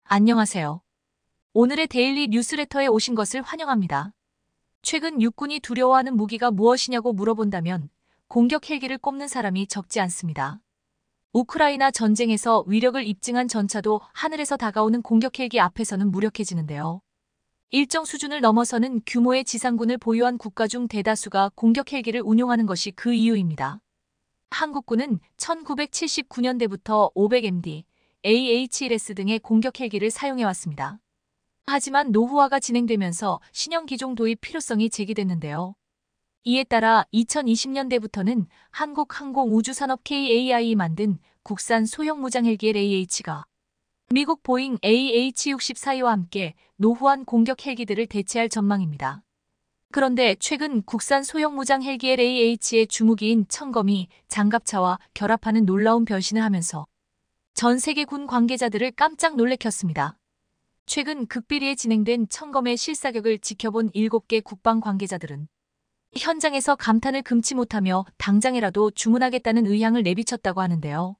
안녕하세요. 오늘의 데일리 뉴스레터에 오신 것을 환영합니다. 최근 육군이 두려워하는 무기가 무엇이냐고 물어본다면 공격 헬기를 꼽는 사람이 적지 않습니다. 우크라이나 전쟁에서 위력을 입증한 전차도 하늘에서 다가오는 공격 헬기 앞에서는 무력해지는데요. 일정 수준을 넘어서는 규모의 지상군을 보유한 국가 중 대다수가 공격 헬기를 운용하는 것이 그 이유입니다. 한국군은 1979년대부터 500MD, AH-1S 등의 공격 헬기를 사용해왔습니다. 하지만 노후화가 진행되면서 신형 기종 도입 필요성이 제기됐는데요. 이에 따라 2020년대부터는 한국항공우주산업 KAI이 만든 국산 소형 무장 헬기 LAH가 미국 보잉 AH-64와 함께 노후한 공격 헬기들을 대체할 전망입니다. 그런데 최근 국산 소형 무장 헬기 LAH의 주무기인 청검이 장갑차와 결합하는 놀라운 변신을 하면서 전 세계 군 관계자들을 깜짝 놀래켰습니다. 최근 극비리에 진행된 청검의 실사격을 지켜본 7개 국방 관계자들은 현장에서 감탄을 금치 못하며 당장이라도 주문하겠다는 의향을 내비쳤다고 하는데요.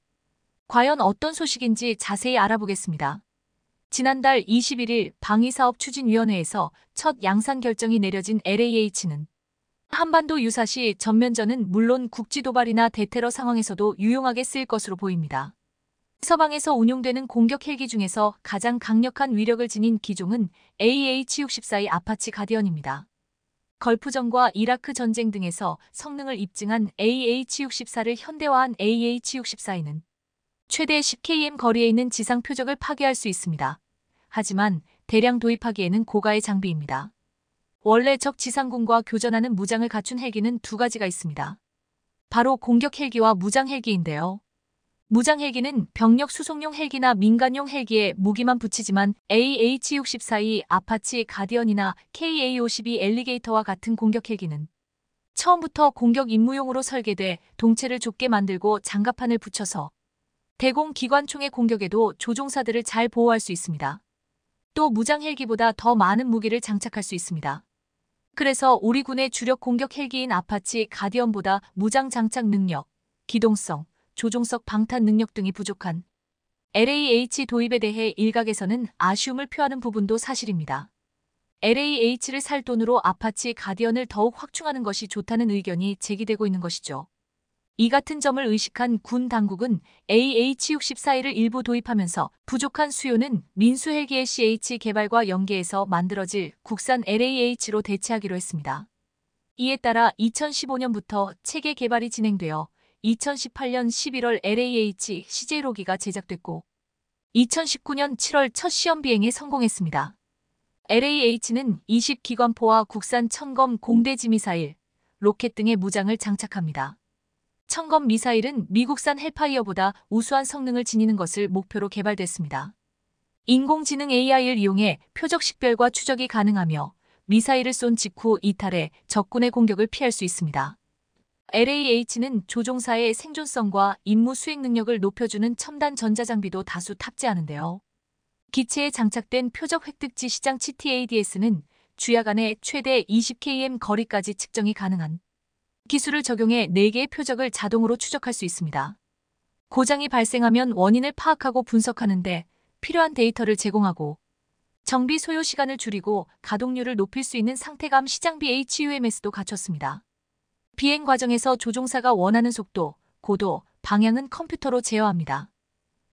과연 어떤 소식인지 자세히 알아보겠습니다. 지난달 21일 방위사업추진위원회에서 첫 양산 결정이 내려진 LAH는 한반도 유사시 전면전은 물론 국지도발이나 대테러 상황에서도 유용하게 쓰일 것으로 보입니다. 서방에서 운용되는 공격 헬기 중에서 가장 강력한 위력을 지닌 기종은 AH-64의 아파치 가디언입니다. 걸프전과 이라크 전쟁 등에서 성능을 입증한 AH-64를 현대화한 AH-64에는 최대 10km 거리에 있는 지상 표적을 파괴할 수 있습니다. 하지만 대량 도입하기에는 고가의 장비입니다. 원래 적 지상군과 교전하는 무장을 갖춘 헬기는 두 가지가 있습니다. 바로 공격 헬기와 무장 헬기인데요. 무장 헬기는 병력 수송용 헬기나 민간용 헬기에 무기만 붙이지만 AH-64의 아파치 가디언이나 KA-52 엘리게이터와 같은 공격 헬기는 처음부터 공격 임무용으로 설계돼 동체를 좁게 만들고 장갑판을 붙여서 대공 기관총의 공격에도 조종사들을 잘 보호할 수 있습니다. 또 무장 헬기보다 더 많은 무기를 장착할 수 있습니다. 그래서 우리 군의 주력 공격 헬기인 아파치 가디언보다 무장 장착 능력, 기동성, 조종석 방탄 능력 등이 부족한 LAH 도입에 대해 일각에서는 아쉬움을 표하는 부분도 사실입니다. LAH를 살 돈으로 아파치 가디언을 더욱 확충하는 것이 좋다는 의견이 제기되고 있는 것이죠. 이 같은 점을 의식한 군 당국은 AH-64를 일부 도입하면서 부족한 수요는 민수 헬기 CH 개발과 연계해서 만들어질 국산 LAH로 대체하기로 했습니다. 이에 따라 2015년부터 체계 개발이 진행되어 2018년 11월 LAH CJ-로기가 제작됐고 2019년 7월 첫 시험 비행에 성공했습니다. LAH는 20기관포와 국산 청검 공대지 미사일, 로켓 등의 무장을 장착합니다. 청검 미사일은 미국산 헬파이어보다 우수한 성능을 지니는 것을 목표로 개발됐습니다. 인공지능 AI를 이용해 표적 식별과 추적이 가능하며 미사일을 쏜 직후 이탈해 적군의 공격을 피할 수 있습니다. LAH는 조종사의 생존성과 임무 수행 능력을 높여주는 첨단 전자장비도 다수 탑재하는데요. 기체에 장착된 표적 획득지 시장 TTADS는 주약 안에 최대 20km 거리까지 측정이 가능한 기술을 적용해 4개의 표적을 자동으로 추적할 수 있습니다. 고장이 발생하면 원인을 파악하고 분석하는데 필요한 데이터를 제공하고 정비 소요 시간을 줄이고 가동률을 높일 수 있는 상태감 시장비 HUMS도 갖췄습니다. 비행 과정에서 조종사가 원하는 속도, 고도, 방향은 컴퓨터로 제어합니다.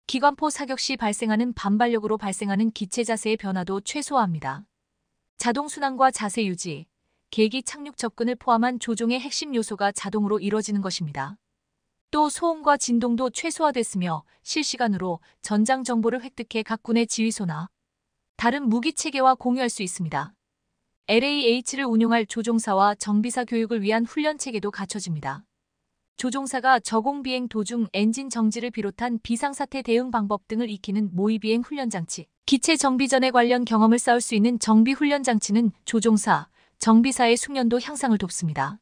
기관포 사격 시 발생하는 반발력으로 발생하는 기체 자세의 변화도 최소화합니다. 자동 순항과 자세 유지, 계기 착륙 접근을 포함한 조종의 핵심 요소가 자동으로 이뤄지는 것입니다. 또 소음과 진동도 최소화됐으며 실시간으로 전장 정보를 획득해 각 군의 지휘소나 다른 무기 체계와 공유할 수 있습니다. LAH를 운용할 조종사와 정비사 교육을 위한 훈련 체계도 갖춰집니다. 조종사가 저공 비행 도중 엔진 정지를 비롯한 비상사태 대응 방법 등을 익히는 모의비행 훈련장치, 기체 정비 전에 관련 경험을 쌓을 수 있는 정비 훈련장치는 조종사, 정비사의 숙련도 향상을 돕습니다.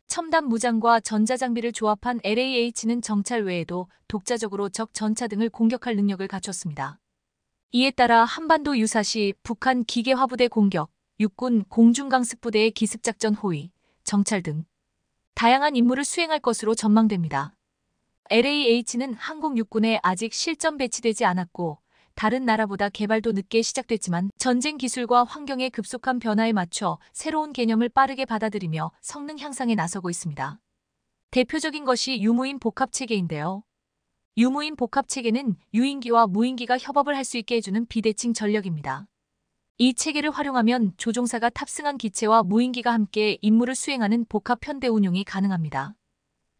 첨단 무장과 전자장비를 조합한 LAH는 정찰 외에도 독자적으로 적 전차 등을 공격할 능력을 갖췄습니다. 이에 따라 한반도 유사시 북한 기계화부대 공격, 육군 공중강습부대의 기습작전 호위, 정찰 등 다양한 임무를 수행할 것으로 전망됩니다. LAH는 한국 육군에 아직 실전 배치되지 않았고 다른 나라보다 개발도 늦게 시작됐지만 전쟁 기술과 환경의 급속한 변화에 맞춰 새로운 개념을 빠르게 받아들이며 성능 향상에 나서고 있습니다. 대표적인 것이 유무인 복합체계인데요. 유무인 복합체계는 유인기와 무인기가 협업을 할 수 있게 해주는 비대칭 전력입니다. 이 체계를 활용하면 조종사가 탑승한 기체와 무인기가 함께 임무를 수행하는 복합 편대 운용이 가능합니다.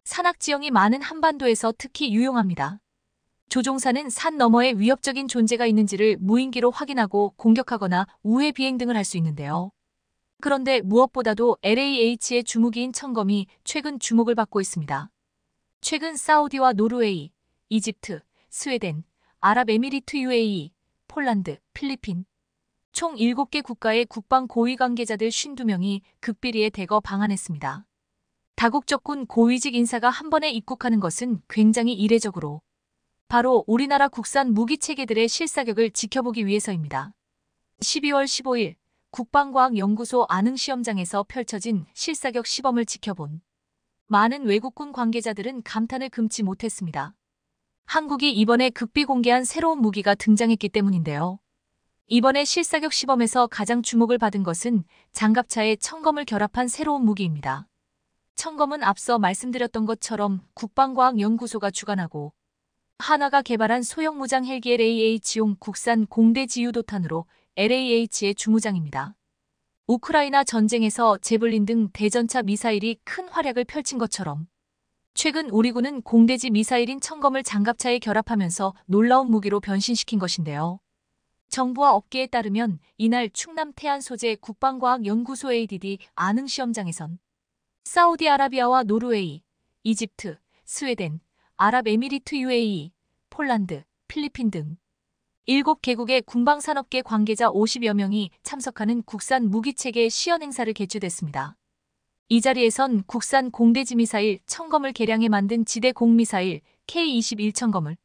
산악 지형이 많은 한반도에서 특히 유용합니다. 조종사는 산 너머에 위협적인 존재가 있는지를 무인기로 확인하고 공격하거나 우회 비행 등을 할 수 있는데요. 그런데 무엇보다도 LAH의 주무기인 청검이 최근 주목을 받고 있습니다. 최근 사우디와 노르웨이, 이집트, 스웨덴, 아랍에미리트 UAE, 폴란드, 필리핀 총 7개 국가의 국방 고위 관계자들 52명이 극비리에 대거 방한했습니다. 다국적군 고위직 인사가 한 번에 입국하는 것은 굉장히 이례적으로 바로 우리나라 국산 무기체계들의 실사격을 지켜보기 위해서입니다. 12월 15일 국방과학연구소 안흥시험장에서 펼쳐진 실사격 시범을 지켜본 많은 외국군 관계자들은 감탄을 금치 못했습니다. 한국이 이번에 극비 공개한 새로운 무기가 등장했기 때문인데요. 이번에 실사격 시범에서 가장 주목을 받은 것은 장갑차에 청검을 결합한 새로운 무기입니다. 청검은 앞서 말씀드렸던 것처럼 국방과학연구소가 주관하고 한화가 개발한 소형 무장 헬기 LAH용 국산 공대 지유도탄으로 LAH의 주무장입니다. 우크라이나 전쟁에서 제블린 등 대전차 미사일이 큰 활약을 펼친 것처럼 최근 우리 군은 공대지 미사일인 청검을 장갑차에 결합하면서 놀라운 무기로 변신시킨 것인데요. 정부와 업계에 따르면 이날 충남 태안 소재 국방과학연구소 ADD 안흥시험장에선 사우디아라비아와 노르웨이, 이집트, 스웨덴, 아랍에미리트 UAE, 폴란드, 필리핀 등 7개국의 군방산업계 관계자 50여 명이 참석하는 국산 무기체계 시연 행사를 개최됐습니다. 이 자리에선 국산 공대지 미사일 청검을 개량해 만든 지대 공미사일 K-21 청검을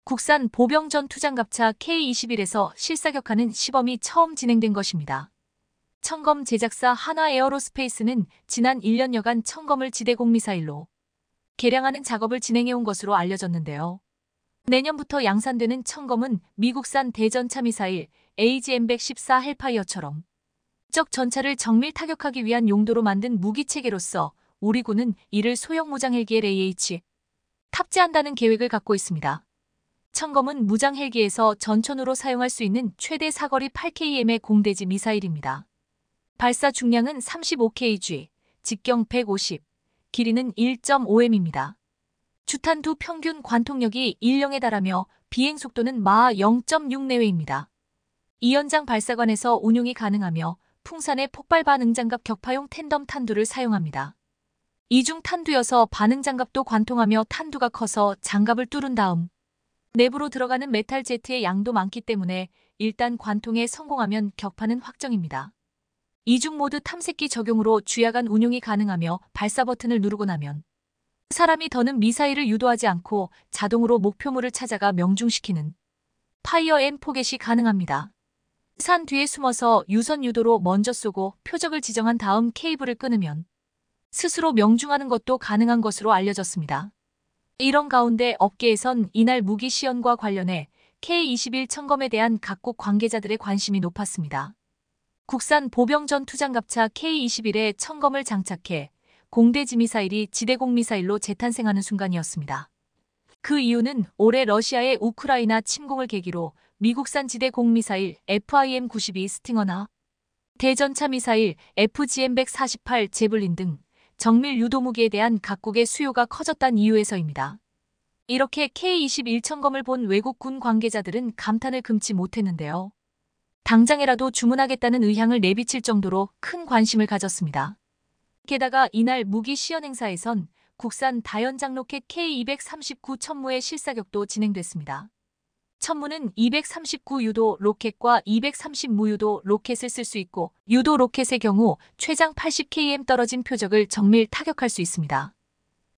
국산 보병 전투장갑차 K-21에서 실사격하는 시범이 처음 진행된 것입니다. 청검 제작사 한화에어로스페이스는 지난 1년여간 청검을 지대 공미사일로 개량하는 작업을 진행해온 것으로 알려졌는데요. 내년부터 양산되는 청검은 미국산 대전차 미사일 AGM-114 헬파이어처럼 적 전차를 정밀 타격하기 위한 용도로 만든 무기체계로서 우리 군은 이를 소형 무장 헬기 LAH 탑재한다는 계획을 갖고 있습니다. 청검은 무장 헬기에서 전천후로 사용할 수 있는 최대 사거리 8km의 공대지 미사일입니다. 발사 중량은 35kg, 직경 150, 길이는 1.5m입니다. 주탄두 평균 관통력이 1령에 달하며 비행 속도는 마하 0.6 내외입니다. 이연장 발사관에서 운용이 가능하며 풍산의 폭발 반응 장갑 격파용 텐덤 탄두를 사용합니다. 이중 탄두여서 반응 장갑도 관통하며 탄두가 커서 장갑을 뚫은 다음 내부로 들어가는 메탈 제트의 양도 많기 때문에 일단 관통에 성공하면 격파는 확정입니다. 이중 모드 탐색기 적용으로 주야간 운용이 가능하며 발사 버튼을 누르고 나면 사람이 더는 미사일을 유도하지 않고 자동으로 목표물을 찾아가 명중시키는 파이어 앤 포겟이 가능합니다. 산 뒤에 숨어서 유선 유도로 먼저 쏘고 표적을 지정한 다음 케이블을 끊으면 스스로 명중하는 것도 가능한 것으로 알려졌습니다. 이런 가운데 업계에선 이날 무기 시연과 관련해 K-21 청검에 대한 각국 관계자들의 관심이 높았습니다. 국산 보병 전투장갑차 K-21에 청검을 장착해 공대지 미사일이 지대공 미사일로 재탄생하는 순간이었습니다. 그 이유는 올해 러시아의 우크라이나 침공을 계기로 미국산 지대공 미사일 FIM-92 스팅어나 대전차 미사일 FGM-148 제블린 등 정밀 유도 무기에 대한 각국의 수요가 커졌다는 이유에서입니다. 이렇게 K-21 청검을 본 외국 군 관계자들은 감탄을 금치 못했는데요. 당장에라도 주문하겠다는 의향을 내비칠 정도로 큰 관심을 가졌습니다. 게다가 이날 무기 시연 행사에선 국산 다연장 로켓 K239 천무의 실사격도 진행됐습니다. 천무는 239 유도 로켓과 230 무유도 로켓을 쓸 수 있고 유도 로켓의 경우 최장 80km 떨어진 표적을 정밀 타격할 수 있습니다.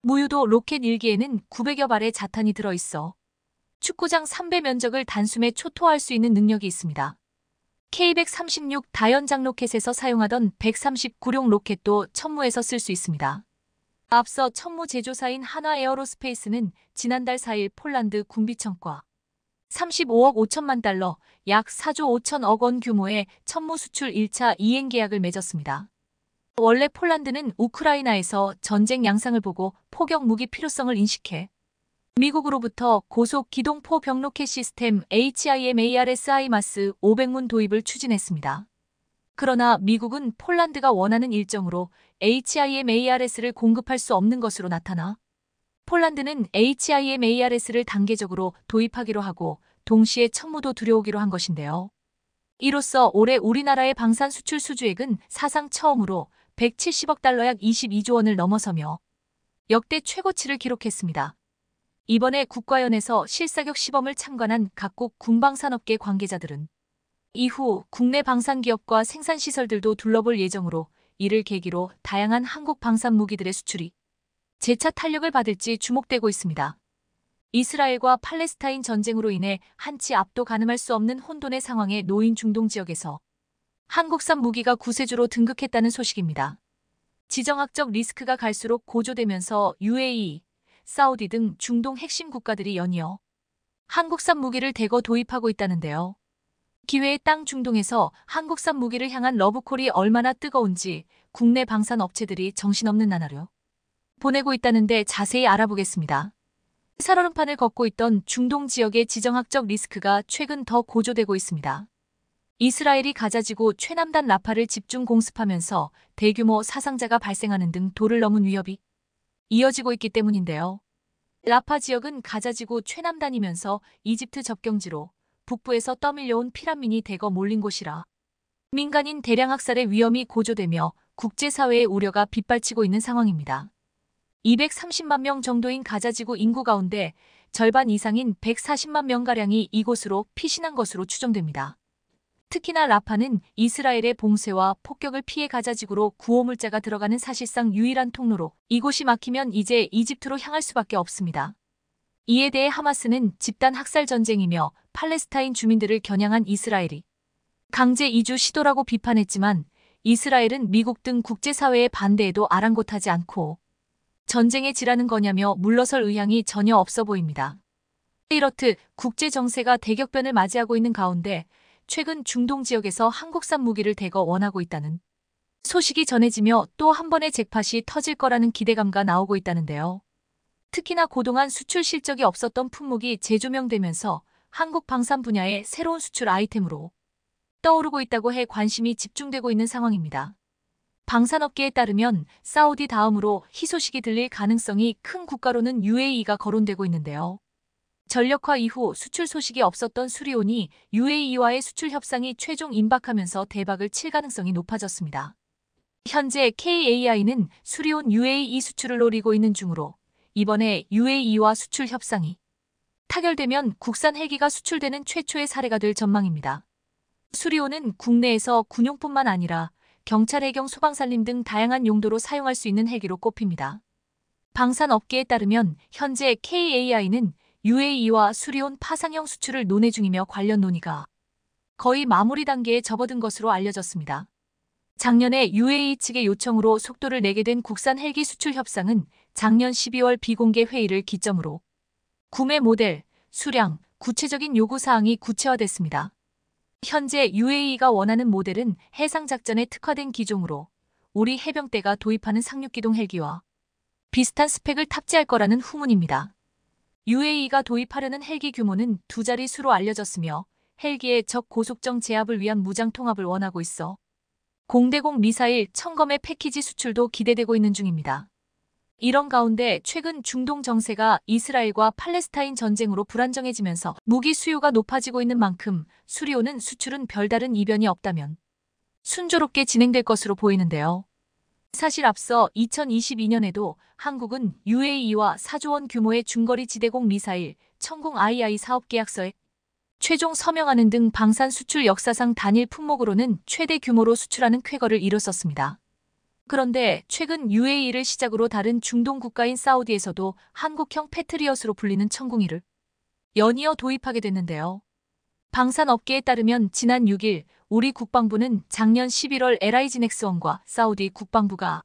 무유도 로켓 1기에는 900여 발의 자탄이 들어있어 축구장 3배 면적을 단숨에 초토화할 수 있는 능력이 있습니다. K136 다연장 로켓에서 사용하던 139룡 로켓도 천무에서 쓸 수 있습니다. 앞서 천무 제조사인 한화에어로스페이스는 지난달 4일 폴란드 군비청과 35억 5천만 달러, 약 4조 5천억 원 규모의 천무 수출 1차 이행 계약을 맺었습니다. 원래 폴란드는 우크라이나에서 전쟁 양상을 보고 포격 무기 필요성을 인식해 미국으로부터 고속 기동포 병로켓 시스템 HIMARS (HIMARS) 500문 도입을 추진했습니다. 그러나 미국은 폴란드가 원하는 일정으로 HIMARS를 공급할 수 없는 것으로 나타나 폴란드는 HIMARS를 단계적으로 도입하기로 하고 동시에 천무도 들여오기로 한 것인데요. 이로써 올해 우리나라의 방산 수출 수주액은 사상 처음으로 170억 달러 약 22조 원을 넘어서며 역대 최고치를 기록했습니다. 이번에 국과연에서 실사격 시범을 참관한 각국 군방산업계 관계자들은 이후 국내 방산기업과 생산시설들도 둘러볼 예정으로 이를 계기로 다양한 한국 방산 무기들의 수출이 재차 탄력을 받을지 주목되고 있습니다. 이스라엘과 팔레스타인 전쟁으로 인해 한치 앞도 가늠할 수 없는 혼돈의 상황에 놓인 중동 지역에서 한국산 무기가 구세주로 등극했다는 소식입니다. 지정학적 리스크가 갈수록 고조되면서 UAE, 사우디 등 중동 핵심 국가들이 연이어 한국산 무기를 대거 도입하고 있다는데요. 기회의 땅 중동에서 한국산 무기를 향한 러브콜이 얼마나 뜨거운지 국내 방산 업체들이 정신없는 나날을 보내고 있다는데 자세히 알아보겠습니다. 살얼음판을 걷고 있던 중동 지역의 지정학적 리스크가 최근 더 고조되고 있습니다. 이스라엘이 가자지구 최남단 라파를 집중 공습하면서 대규모 사상자가 발생하는 등 도를 넘은 위협이 이어지고 있기 때문인데요. 라파 지역은 가자지구 최남단이면서 이집트 접경지로 북부에서 떠밀려온 피난민이 대거 몰린 곳이라 민간인 대량 학살의 위험이 고조되며 국제사회의 우려가 빗발치고 있는 상황입니다. 230만 명 정도인 가자지구 인구 가운데 절반 이상인 140만 명가량이 이곳으로 피신한 것으로 추정됩니다. 특히나 라파는 이스라엘의 봉쇄와 폭격을 피해 가자지구로 구호물자가 들어가는 사실상 유일한 통로로 이곳이 막히면 이제 이집트로 향할 수밖에 없습니다. 이에 대해 하마스는 집단 학살 전쟁이며 팔레스타인 주민들을 겨냥한 이스라엘이 강제 이주 시도라고 비판했지만 이스라엘은 미국 등 국제사회의 반대에도 아랑곳하지 않고 전쟁에 지라는 거냐며 물러설 의향이 전혀 없어 보입니다. 이렇듯 국제 정세가 대격변을 맞이하고 있는 가운데 최근 중동 지역에서 한국산 무기를 대거 원하고 있다는 소식이 전해지며 또 한 번의 잭팟이 터질 거라는 기대감가 나오고 있다는데요. 특히나 그동안 수출 실적이 없었던 품목이 재조명되면서 한국 방산 분야의 새로운 수출 아이템으로 떠오르고 있다고 해 관심이 집중되고 있는 상황입니다. 방산업계에 따르면 사우디 다음으로 희소식이 들릴 가능성이 큰 국가로는 UAE가 거론되고 있는데요. 전력화 이후 수출 소식이 없었던 수리온이 UAE와의 수출 협상이 최종 임박하면서 대박을 칠 가능성이 높아졌습니다. 현재 KAI는 수리온 UAE 수출을 노리고 있는 중으로 이번에 UAE와 수출 협상이 타결되면 국산 헬기가 수출되는 최초의 사례가 될 전망입니다. 수리온은 국내에서 군용뿐만 아니라 경찰, 해경, 소방산림 등 다양한 용도로 사용할 수 있는 헬기로 꼽힙니다. 방산업계에 따르면 현재 KAI는 UAE와 수리온 파상형 수출을 논의 중이며 관련 논의가 거의 마무리 단계에 접어든 것으로 알려졌습니다. 작년에 UAE 측의 요청으로 속도를 내게 된 국산 헬기 수출 협상은 작년 12월 비공개 회의를 기점으로 구매 모델, 수량, 구체적인 요구사항이 구체화됐습니다. 현재 UAE가 원하는 모델은 해상작전에 특화된 기종으로 우리 해병대가 도입하는 상륙기동 헬기와 비슷한 스펙을 탑재할 거라는 후문입니다. UAE가 도입하려는 헬기 규모는 2자리 수로 알려졌으며 헬기의 적 고속정 제압을 위한 무장 통합을 원하고 있어 공대공 미사일 청검의 패키지 수출도 기대되고 있는 중입니다. 이런 가운데 최근 중동 정세가 이스라엘과 팔레스타인 전쟁으로 불안정해지면서 무기 수요가 높아지고 있는 만큼 수리오는 수출은 별다른 이변이 없다면 순조롭게 진행될 것으로 보이는데요. 사실 앞서 2022년에도 한국은 UAE와 4조 원 규모의 중거리 지대공 미사일 천궁 II 사업 계약서에 최종 서명하는 등 방산 수출 역사상 단일 품목으로는 최대 규모로 수출하는 쾌거를 이뤘었습니다. 그런데 최근 UAE를 시작으로 다른 중동 국가인 사우디에서도 한국형 패트리엇으로 불리는 천궁이를 연이어 도입하게 됐는데요. 방산업계에 따르면 지난 6일 우리 국방부는 작년 11월 LIG 넥스원과 사우디 국방부가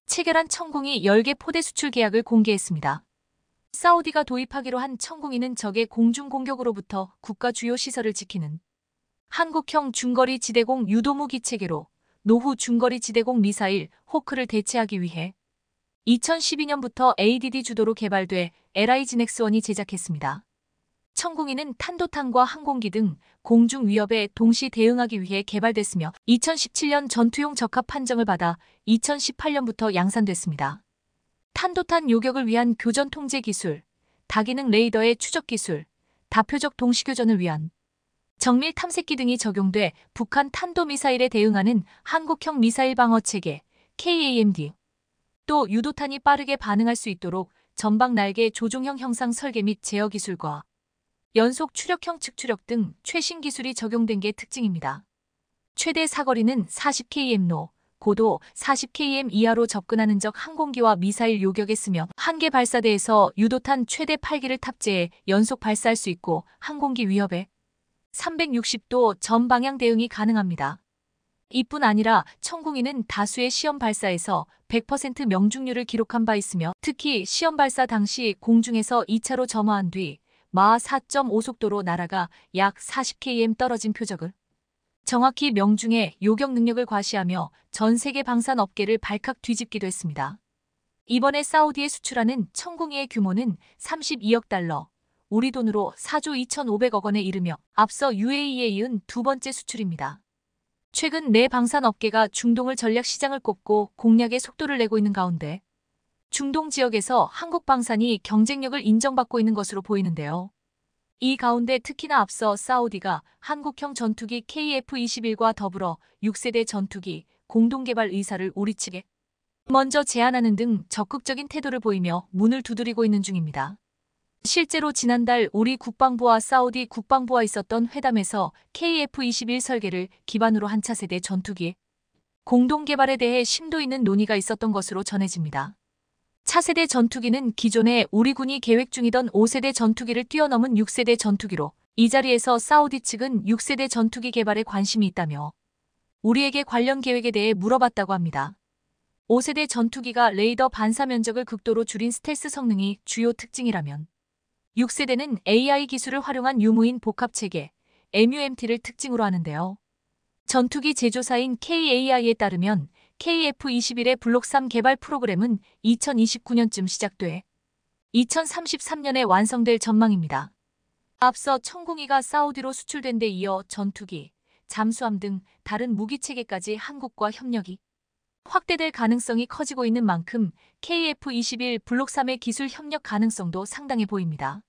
체결한 천궁이 10개 포대 수출 계약을 공개했습니다. 사우디가 도입하기로 한 천궁이는 적의 공중 공격으로부터 국가 주요 시설을 지키는 한국형 중거리 지대공 유도무기 체계로 노후 중거리 지대공 미사일 호크를 대체하기 위해 2012년부터 ADD 주도로 개발돼 LIGNX1이 제작했습니다. 천궁이는 탄도탄과 항공기 등 공중 위협에 동시 대응하기 위해 개발됐으며 2017년 전투용 적합 판정을 받아 2018년부터 양산됐습니다. 탄도탄 요격을 위한 교전 통제 기술, 다기능 레이더의 추적 기술, 다표적 동시교전을 위한 정밀 탐색기 등이 적용돼 북한 탄도미사일에 대응하는 한국형 미사일 방어 체계 KAMD, 또 유도탄이 빠르게 반응할 수 있도록 전방 날개 조종형 형상 설계 및 제어 기술과 연속 추력형 측추력 등 최신 기술이 적용된 게 특징입니다. 최대 사거리는 40km로 고도 40km 이하로 접근하는 적 항공기와 미사일 요격에 쓰며 한 개 발사대에서 유도탄 최대 8기를 탑재해 연속 발사할 수 있고 항공기 위협에 360도 전방향 대응이 가능합니다. 이뿐 아니라 천궁이는 다수의 시험 발사에서 100% 명중률을 기록한 바 있으며 특히 시험 발사 당시 공중에서 2차로 점화한 뒤 마하 4.5 속도로 날아가 약 40km 떨어진 표적을 정확히 명중해 요격 능력을 과시하며 전 세계 방산 업계를 발칵 뒤집기도 했습니다. 이번에 사우디에 수출하는 천궁이의 규모는 32억 달러, 우리 돈으로 4조 2,500억 원에 이르며 앞서 UAE에 이은 두 번째 수출입니다. 최근 내 방산 업계가 중동을 전략 시장을 꼽고 공략의 속도를 내고 있는 가운데 중동 지역에서 한국 방산이 경쟁력을 인정받고 있는 것으로 보이는데요. 이 가운데 특히나 앞서 사우디가 한국형 전투기 KF-21과 더불어 6세대 전투기 공동개발 의사를 우리 측에 먼저 제안하는 등 적극적인 태도를 보이며 문을 두드리고 있는 중입니다. 실제로 지난달 우리 국방부와 사우디 국방부와 있었던 회담에서 KF-21 설계를 기반으로 한 차세대 전투기 공동개발에 대해 심도 있는 논의가 있었던 것으로 전해집니다. 차세대 전투기는 기존에 우리 군이 계획 중이던 5세대 전투기를 뛰어넘은 6세대 전투기로 이 자리에서 사우디 측은 6세대 전투기 개발에 관심이 있다며 우리에게 관련 계획에 대해 물어봤다고 합니다. 5세대 전투기가 레이더 반사 면적을 극도로 줄인 스텔스 성능이 주요 특징이라면 6세대는 AI 기술을 활용한 유무인 복합체계 MUMT를 특징으로 하는데요. 전투기 제조사인 KAI에 따르면 KF-21의 블록 3 개발 프로그램은 2029년쯤 시작돼 2033년에 완성될 전망입니다. 앞서 천궁이가 사우디로 수출된 데 이어 전투기, 잠수함 등 다른 무기체계까지 한국과 협력이 확대될 가능성이 커지고 있는 만큼 KF-21 블록 3의 기술 협력 가능성도 상당해 보입니다.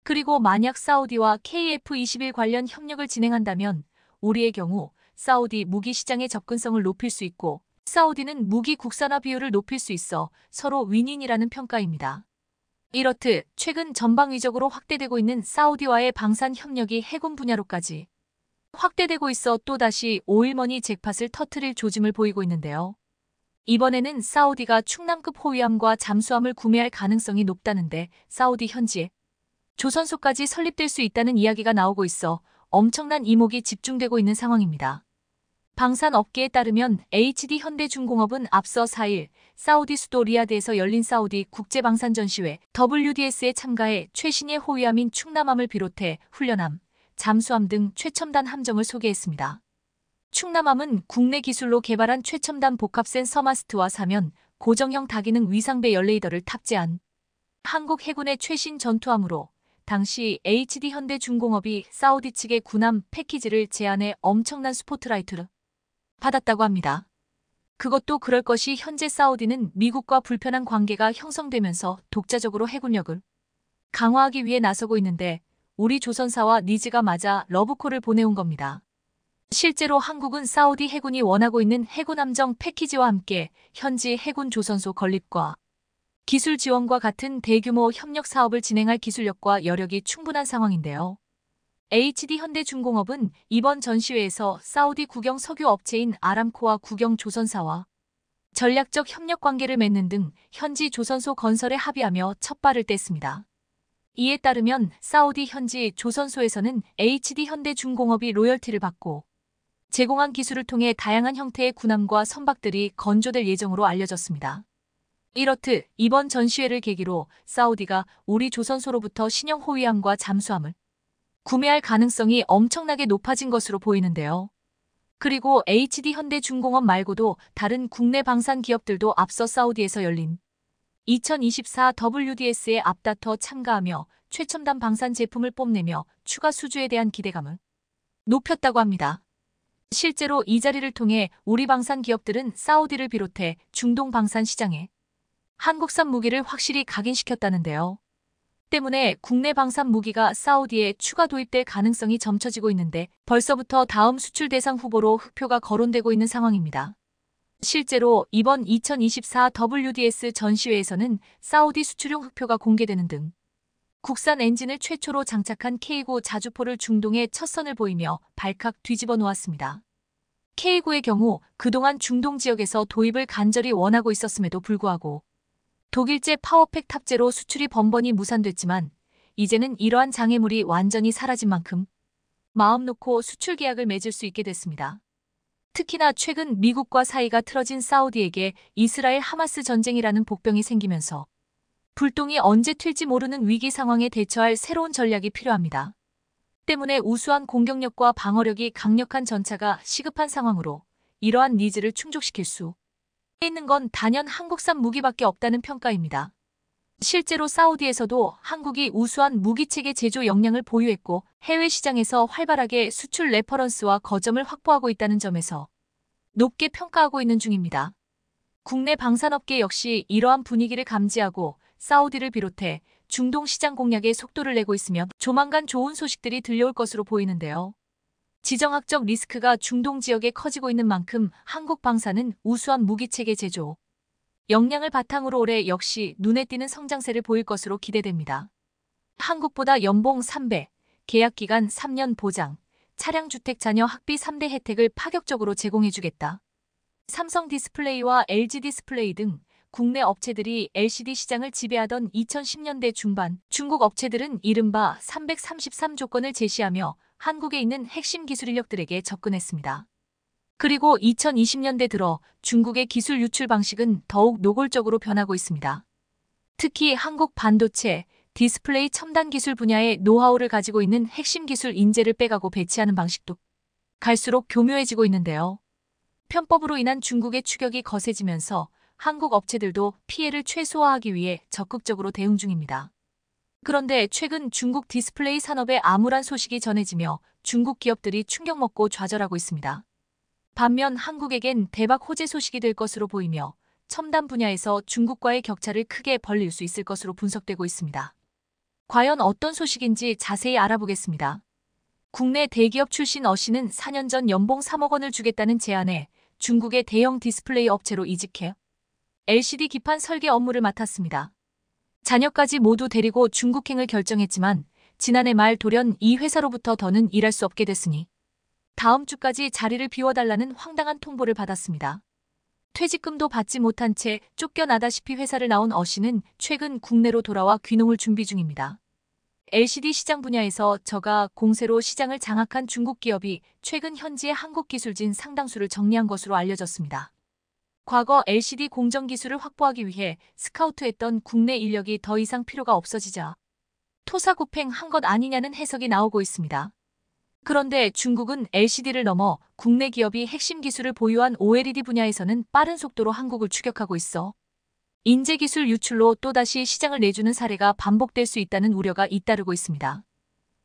그리고 만약 사우디와 KF-21 관련 협력을 진행한다면 우리의 경우 사우디 무기 시장의 접근성을 높일 수 있고 사우디는 무기 국산화 비율을 높일 수 있어 서로 윈윈이라는 평가입니다. 이렇듯 최근 전방위적으로 확대되고 있는 사우디와의 방산 협력이 해군 분야로까지 확대되고 있어 또다시 오일머니 잭팟을 터뜨릴 조짐을 보이고 있는데요. 이번에는 사우디가 충남급 호위함과 잠수함을 구매할 가능성이 높다는데 사우디 현지에 조선소까지 설립될 수 있다는 이야기가 나오고 있어 엄청난 이목이 집중되고 있는 상황입니다. 방산 업계에 따르면 HD현대중공업은 앞서 4일 사우디 수도 리야드에서 열린 사우디 국제방산전시회 WDS에 참가해 최신의 호위함인 충남함을 비롯해 훈련함, 잠수함 등 최첨단 함정을 소개했습니다. 충남함은 국내 기술로 개발한 최첨단 복합 센서 마스트와 사면, 고정형 다기능 위상배 열레이더를 탑재한 한국 해군의 최신 전투함으로 당시 HD현대중공업이 사우디 측의 군함 패키지를 제안해 엄청난 스포트라이트를 받았다고 합니다. 그것도 그럴 것이 현재 사우디는 미국과 불편한 관계가 형성되면서 독자적으로 해군력을 강화하기 위해 나서고 있는데 우리 조선사와 니즈가 맞아 러브콜을 보내온 겁니다. 실제로 한국은 사우디 해군이 원하고 있는 해군함정 패키지와 함께 현지 해군 조선소 건립과 기술 지원과 같은 대규모 협력 사업을 진행할 기술력과 여력이 충분한 상황인데요. HD현대중공업은 이번 전시회에서 사우디 국영 석유 업체인 아람코와 국영 조선사와 전략적 협력 관계를 맺는 등 현지 조선소 건설에 합의하며 첫 발을 뗐습니다. 이에 따르면 사우디 현지 조선소에서는 HD현대중공업이 로열티를 받고 제공한 기술을 통해 다양한 형태의 군함과 선박들이 건조될 예정으로 알려졌습니다. 이렇듯 이번 전시회를 계기로 사우디가 우리 조선소로부터 신형 호위함과 잠수함을 구매할 가능성이 엄청나게 높아진 것으로 보이는데요. 그리고 HD 현대중공업 말고도 다른 국내 방산 기업들도 앞서 사우디에서 열린 2024 WDS에 앞다퉈 참가하며 최첨단 방산 제품을 뽐내며 추가 수주에 대한 기대감을 높였다고 합니다. 실제로 이 자리를 통해 우리 방산 기업들은 사우디를 비롯해 중동 방산 시장에 한국산 무기를 확실히 각인시켰다는데요. 때문에 국내 방산 무기가 사우디에 추가 도입될 가능성이 점쳐지고 있는데 벌써부터 다음 수출 대상 후보로 흑표가 거론되고 있는 상황입니다. 실제로 이번 2024 WDS 전시회에서는 사우디 수출용 흑표가 공개되는 등 국산 엔진을 최초로 장착한 K9 자주포를 중동에 첫 선을 보이며 발칵 뒤집어 놓았습니다. K9의 경우 그동안 중동 지역에서 도입을 간절히 원하고 있었음에도 불구하고 독일제 파워팩 탑재로 수출이 번번이 무산됐지만 이제는 이러한 장애물이 완전히 사라진 만큼 마음 놓고 수출 계약을 맺을 수 있게 됐습니다. 특히나 최근 미국과 사이가 틀어진 사우디에게 이스라엘 하마스 전쟁이라는 복병이 생기면서 불똥이 언제 튈지 모르는 위기 상황에 대처할 새로운 전략이 필요합니다. 때문에 우수한 공격력과 방어력이 강력한 전차가 시급한 상황으로 이러한 니즈를 충족시킬 수 있는 건 단연 한국산 무기밖에 없다는 평가입니다. 실제로 사우디에서도 한국이 우수한 무기체계 제조 역량을 보유했고 해외 시장에서 활발하게 수출 레퍼런스와 거점을 확보하고 있다는 점에서 높게 평가하고 있는 중입니다. 국내 방산업계 역시 이러한 분위기를 감지하고 사우디를 비롯해 중동 시장 공략에 속도를 내고 있으며 조만간 좋은 소식들이 들려올 것으로 보이는데요. 지정학적 리스크가 중동 지역에 커지고 있는 만큼 한국 방산은 우수한 무기체계 제조 역량을 바탕으로 올해 역시 눈에 띄는 성장세를 보일 것으로 기대됩니다. 한국보다 연봉 3배, 계약기간 3년 보장, 차량주택 자녀 학비 3대 혜택을 파격적으로 제공해주겠다. 삼성 디스플레이와 LG 디스플레이 등 국내 업체들이 LCD 시장을 지배하던 2010년대 중반 중국 업체들은 이른바 333조건을 제시하며 한국에 있는 핵심 기술 인력들에게 접근했습니다. 그리고 2020년대 들어 중국의 기술 유출 방식은 더욱 노골적으로 변하고 있습니다. 특히 한국 반도체, 디스플레이 첨단 기술 분야의 노하우를 가지고 있는 핵심 기술 인재를 빼가고 배치하는 방식도 갈수록 교묘해지고 있는데요. 편법으로 인한 중국의 추격이 거세지면서 한국 업체들도 피해를 최소화하기 위해 적극적으로 대응 중입니다. 그런데 최근 중국 디스플레이 산업에 암울한 소식이 전해지며 중국 기업들이 충격먹고 좌절하고 있습니다. 반면 한국에겐 대박 호재 소식이 될 것으로 보이며 첨단 분야에서 중국과의 격차를 크게 벌릴 수 있을 것으로 분석되고 있습니다. 과연 어떤 소식인지 자세히 알아보겠습니다. 국내 대기업 출신 어씨는 4년 전 연봉 3억 원을 주겠다는 제안에 중국의 대형 디스플레이 업체로 이직해 LCD 기판 설계 업무를 맡았습니다. 자녀까지 모두 데리고 중국행을 결정했지만 지난해 말 돌연 이 회사로부터 더는 일할 수 없게 됐으니 다음 주까지 자리를 비워달라는 황당한 통보를 받았습니다. 퇴직금도 받지 못한 채 쫓겨나다시피 회사를 나온 어씨는 최근 국내로 돌아와 귀농을 준비 중입니다. LCD 시장 분야에서 저가 공세로 시장을 장악한 중국 기업이 최근 현지의 한국 기술진 상당수를 정리한 것으로 알려졌습니다. 과거 LCD 공정 기술을 확보하기 위해 스카우트했던 국내 인력이 더 이상 필요가 없어지자 토사구팽한 것 아니냐는 해석이 나오고 있습니다. 그런데 중국은 LCD를 넘어 국내 기업이 핵심 기술을 보유한 OLED 분야에서는 빠른 속도로 한국을 추격하고 있어 인재기술 유출로 또다시 시장을 내주는 사례가 반복될 수 있다는 우려가 잇따르고 있습니다.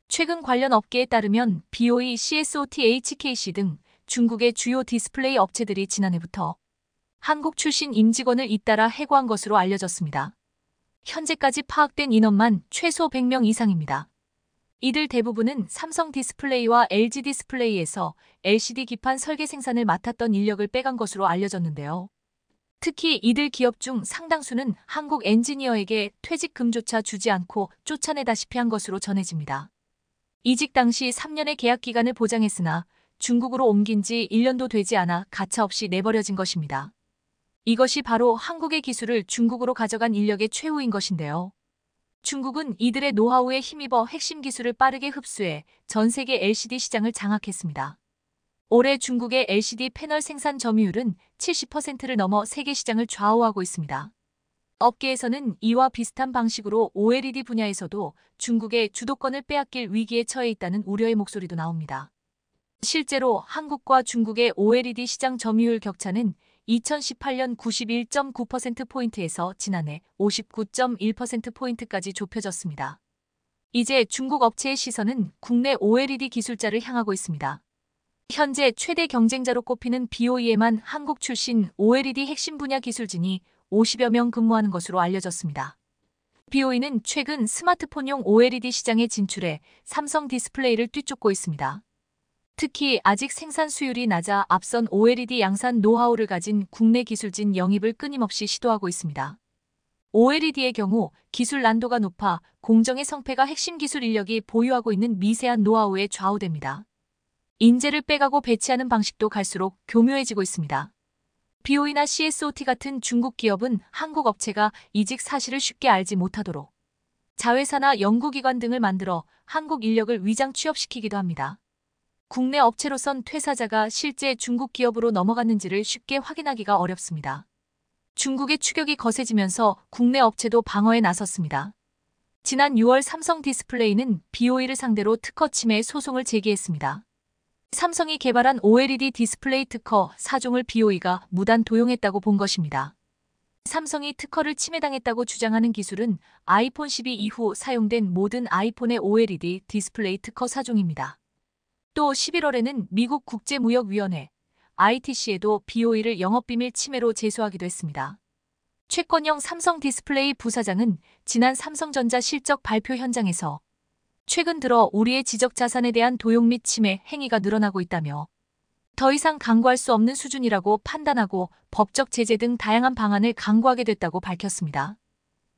최근 관련 업계에 따르면 BOE, CSOT, HKC 등 중국의 주요 디스플레이 업체들이 지난해부터 한국 출신 임직원을 잇따라 해고한 것으로 알려졌습니다. 현재까지 파악된 인원만 최소 100명 이상입니다. 이들 대부분은 삼성 디스플레이와 LG 디스플레이에서 LCD 기판 설계 생산을 맡았던 인력을 빼간 것으로 알려졌는데요. 특히 이들 기업 중 상당수는 한국 엔지니어에게 퇴직금조차 주지 않고 쫓아내다시피 한 것으로 전해집니다. 이직 당시 3년의 계약 기간을 보장했으나 중국으로 옮긴 지 1년도 되지 않아 가차없이 내버려진 것입니다. 이것이 바로 한국의 기술을 중국으로 가져간 인력의 최후인 것인데요. 중국은 이들의 노하우에 힘입어 핵심 기술을 빠르게 흡수해 전 세계 LCD 시장을 장악했습니다. 올해 중국의 LCD 패널 생산 점유율은 70%를 넘어 세계 시장을 좌우하고 있습니다. 업계에서는 이와 비슷한 방식으로 OLED 분야에서도 중국의 주도권을 빼앗길 위기에 처해 있다는 우려의 목소리도 나옵니다. 실제로 한국과 중국의 OLED 시장 점유율 격차는 2018년 91.9%포인트에서 지난해 59.1%포인트까지 좁혀졌습니다. 이제 중국 업체의 시선은 국내 OLED 기술자를 향하고 있습니다. 현재 최대 경쟁자로 꼽히는 BOE에만 한국 출신 OLED 핵심 분야 기술진이 50여 명 근무하는 것으로 알려졌습니다. BOE는 최근 스마트폰용 OLED 시장에 진출해 삼성 디스플레이를 뒤쫓고 있습니다. 특히 아직 생산 수율이 낮아 앞선 OLED 양산 노하우를 가진 국내 기술진 영입을 끊임없이 시도하고 있습니다. OLED의 경우 기술 난도가 높아 공정의 성패가 핵심 기술 인력이 보유하고 있는 미세한 노하우에 좌우됩니다. 인재를 빼가고 배치하는 방식도 갈수록 교묘해지고 있습니다. BOE나 CSOT 같은 중국 기업은 한국 업체가 이직 사실을 쉽게 알지 못하도록 자회사나 연구기관 등을 만들어 한국 인력을 위장 취업시키기도 합니다. 국내 업체로선 퇴사자가 실제 중국 기업으로 넘어갔는지를 쉽게 확인하기가 어렵습니다. 중국의 추격이 거세지면서 국내 업체도 방어에 나섰습니다. 지난 6월 삼성 디스플레이는 BOE를 상대로 특허 침해 소송을 제기했습니다. 삼성이 개발한 OLED 디스플레이 특허 4종을 BOE가 무단 도용했다고 본 것입니다. 삼성이 특허를 침해당했다고 주장하는 기술은 아이폰 12 이후 사용된 모든 아이폰의 OLED 디스플레이 특허 4종입니다. 또 11월에는 미국 국제무역위원회 ITC에도 BOE를 영업비밀 침해로 제소하기도 했습니다. 최권영 삼성 디스플레이 부사장은 지난 삼성전자 실적 발표 현장에서 최근 들어 우리의 지적 자산에 대한 도용 및 침해 행위가 늘어나고 있다며 더 이상 강구할 수 없는 수준이라고 판단하고 법적 제재 등 다양한 방안을 강구하게 됐다고 밝혔습니다.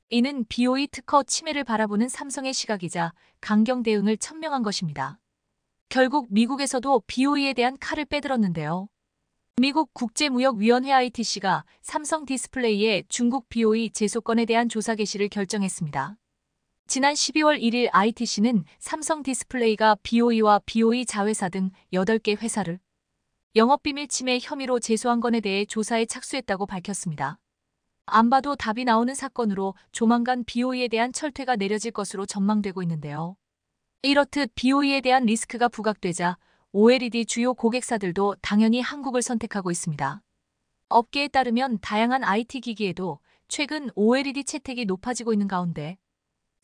이는 BOE 특허 침해를 바라보는 삼성의 시각이자 강경 대응을 천명한 것입니다. 결국 미국에서도 BOE에 대한 칼을 빼들었는데요. 미국 국제무역위원회 ITC가 삼성 디스플레이의 중국 BOE 제소권에 대한 조사 개시를 결정했습니다. 지난 12월 1일 ITC는 삼성 디스플레이가 BOE와 BOE 자회사 등 8개 회사를 영업비밀 침해 혐의로 제소한 건에 대해 조사에 착수했다고 밝혔습니다. 안 봐도 답이 나오는 사건으로 조만간 BOE에 대한 철퇴가 내려질 것으로 전망되고 있는데요. 이렇듯 BOE에 대한 리스크가 부각되자 OLED 주요 고객사들도 당연히 한국을 선택하고 있습니다. 업계에 따르면 다양한 IT 기기에도 최근 OLED 채택이 높아지고 있는 가운데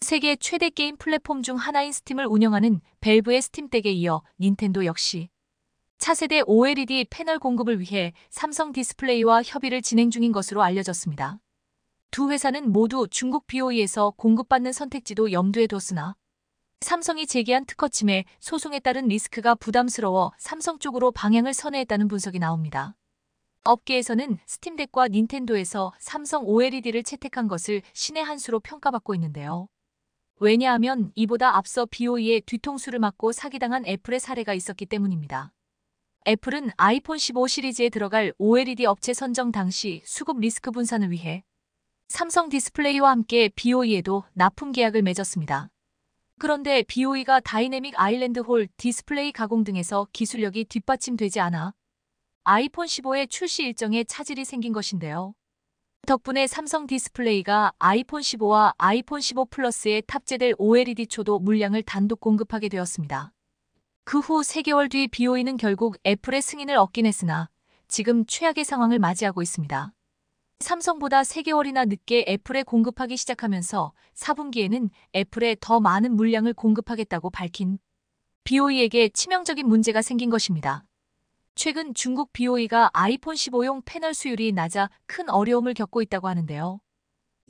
세계 최대 게임 플랫폼 중 하나인 스팀을 운영하는 밸브의 스팀덱에 이어 닌텐도 역시 차세대 OLED 패널 공급을 위해 삼성 디스플레이와 협의를 진행 중인 것으로 알려졌습니다. 두 회사는 모두 중국 BOE에서 공급받는 선택지도 염두에 뒀으나 삼성이 제기한 특허 침해 소송에 따른 리스크가 부담스러워 삼성 쪽으로 방향을 선회했다는 분석이 나옵니다. 업계에서는 스팀덱과 닌텐도에서 삼성 OLED를 채택한 것을 신의 한 수로 평가받고 있는데요. 왜냐하면 이보다 앞서 BOE의 뒤통수를 맞고 사기당한 애플의 사례가 있었기 때문입니다. 애플은 아이폰 15 시리즈에 들어갈 OLED 업체 선정 당시 수급 리스크 분산을 위해 삼성 디스플레이와 함께 BOE에도 납품 계약을 맺었습니다. 그런데 BOE가 다이내믹 아일랜드 홀 디스플레이 가공 등에서 기술력이 뒷받침되지 않아 아이폰 15의 출시 일정에 차질이 생긴 것인데요. 덕분에 삼성 디스플레이가 아이폰 15와 아이폰 15 플러스에 탑재될 OLED 초도 물량을 단독 공급하게 되었습니다. 그 후 3개월 뒤 BOE는 결국 애플의 승인을 얻긴 했으나 지금 최악의 상황을 맞이하고 있습니다. 삼성보다 3개월이나 늦게 애플에 공급하기 시작하면서 4분기에는 애플에 더 많은 물량을 공급하겠다고 밝힌 BOE에게 치명적인 문제가 생긴 것입니다. 최근 중국 BOE가 아이폰 15용 패널 수율이 낮아 큰 어려움을 겪고 있다고 하는데요.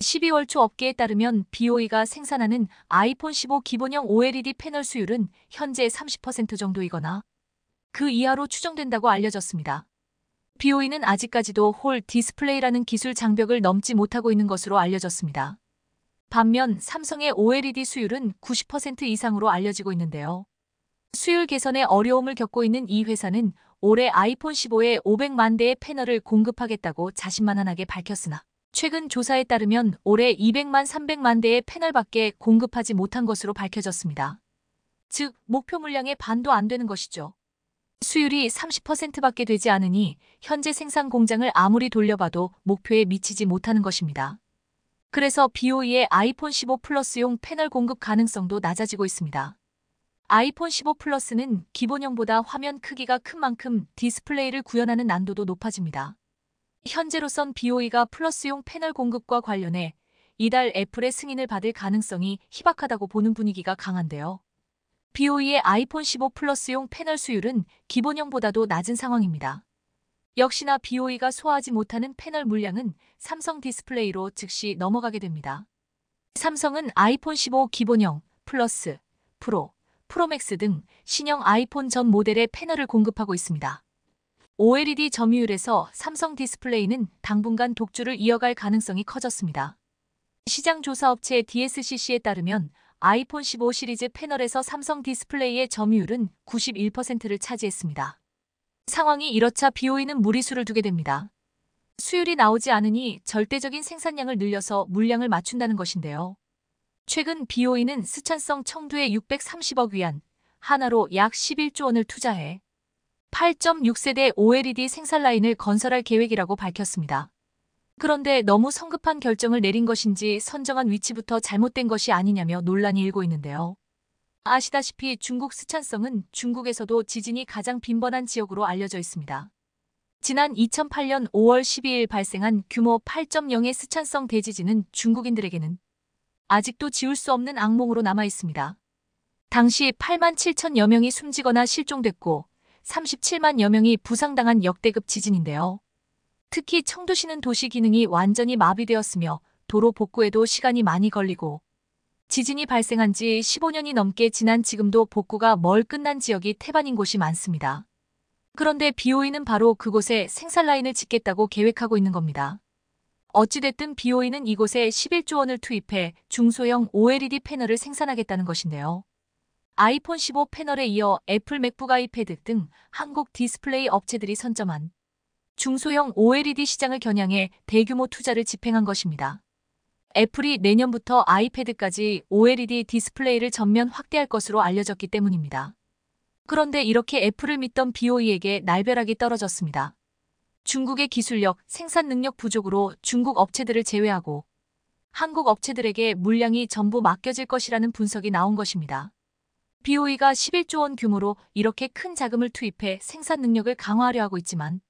12월 초 업계에 따르면 BOE가 생산하는 아이폰 15 기본형 OLED 패널 수율은 현재 30% 정도이거나 그 이하로 추정된다고 알려졌습니다. BOE는 아직까지도 홀 디스플레이라는 기술 장벽을 넘지 못하고 있는 것으로 알려졌습니다. 반면 삼성의 OLED 수율은 90% 이상으로 알려지고 있는데요. 수율 개선에 어려움을 겪고 있는 이 회사는 올해 아이폰 15에 500만 대의 패널을 공급하겠다고 자신만만하게 밝혔으나 최근 조사에 따르면 올해 200만 300만 대의 패널밖에 공급하지 못한 것으로 밝혀졌습니다. 즉 목표 물량의 반도 안 되는 것이죠. 수율이 30%밖에 되지 않으니 현재 생산 공장을 아무리 돌려봐도 목표에 미치지 못하는 것입니다. 그래서 BOE의 아이폰 15 플러스용 패널 공급 가능성도 낮아지고 있습니다. 아이폰 15 플러스는 기본형보다 화면 크기가 큰 만큼 디스플레이를 구현하는 난도도 높아집니다. 현재로선 BOE가 플러스용 패널 공급과 관련해 이달 애플의 승인을 받을 가능성이 희박하다고 보는 분위기가 강한데요. BOE의 아이폰 15 플러스용 패널 수율은 기본형보다도 낮은 상황입니다. 역시나 BOE가 소화하지 못하는 패널 물량은 삼성 디스플레이로 즉시 넘어가게 됩니다. 삼성은 아이폰 15 기본형, 플러스, 프로, 프로맥스 등 신형 아이폰 전 모델의 패널을 공급하고 있습니다. OLED 점유율에서 삼성 디스플레이는 당분간 독주를 이어갈 가능성이 커졌습니다. 시장 조사 업체 DSCC에 따르면 아이폰 15 시리즈 패널에서 삼성 디스플레이의 점유율은 91%를 차지했습니다. 상황이 이렇자 BOE는 무리수를 두게 됩니다. 수율이 나오지 않으니 절대적인 생산량을 늘려서 물량을 맞춘다는 것인데요. 최근 BOE는 스촨성 청두에 630억 위안, 하나로 약 11조 원을 투자해 8.6세대 OLED 생산 라인을 건설할 계획이라고 밝혔습니다. 그런데 너무 성급한 결정을 내린 것인지 선정한 위치부터 잘못된 것이 아니냐며 논란이 일고 있는데요. 아시다시피 중국 스촨성은 중국에서도 지진이 가장 빈번한 지역으로 알려져 있습니다. 지난 2008년 5월 12일 발생한 규모 8.0의 스촨성 대지진은 중국인들에게는 아직도 지울 수 없는 악몽으로 남아 있습니다. 당시 8만 7천여 명이 숨지거나 실종됐고 37만여 명이 부상당한 역대급 지진인데요. 특히 청두시는 도시 기능이 완전히 마비되었으며 도로 복구에도 시간이 많이 걸리고 지진이 발생한 지 15년이 넘게 지난 지금도 복구가 멀 끝난 지역이 태반인 곳이 많습니다. 그런데 BOE는 바로 그곳에 생산 라인을 짓겠다고 계획하고 있는 겁니다. 어찌됐든 BOE는 이곳에 11조 원을 투입해 중소형 OLED 패널을 생산하겠다는 것인데요. 아이폰 15 패널에 이어 애플 맥북 아이패드 등 한국 디스플레이 업체들이 선점한 중소형 OLED 시장을 겨냥해 대규모 투자를 집행한 것입니다. 애플이 내년부터 아이패드까지 OLED 디스플레이를 전면 확대할 것으로 알려졌기 때문입니다. 그런데 이렇게 애플을 믿던 BOE에게 날벼락이 떨어졌습니다. 중국의 기술력, 생산 능력 부족으로 중국 업체들을 제외하고 한국 업체들에게 물량이 전부 맡겨질 것이라는 분석이 나온 것입니다. BOE가 11조 원 규모로 이렇게 큰 자금을 투입해 생산 능력을 강화하려 하고 있지만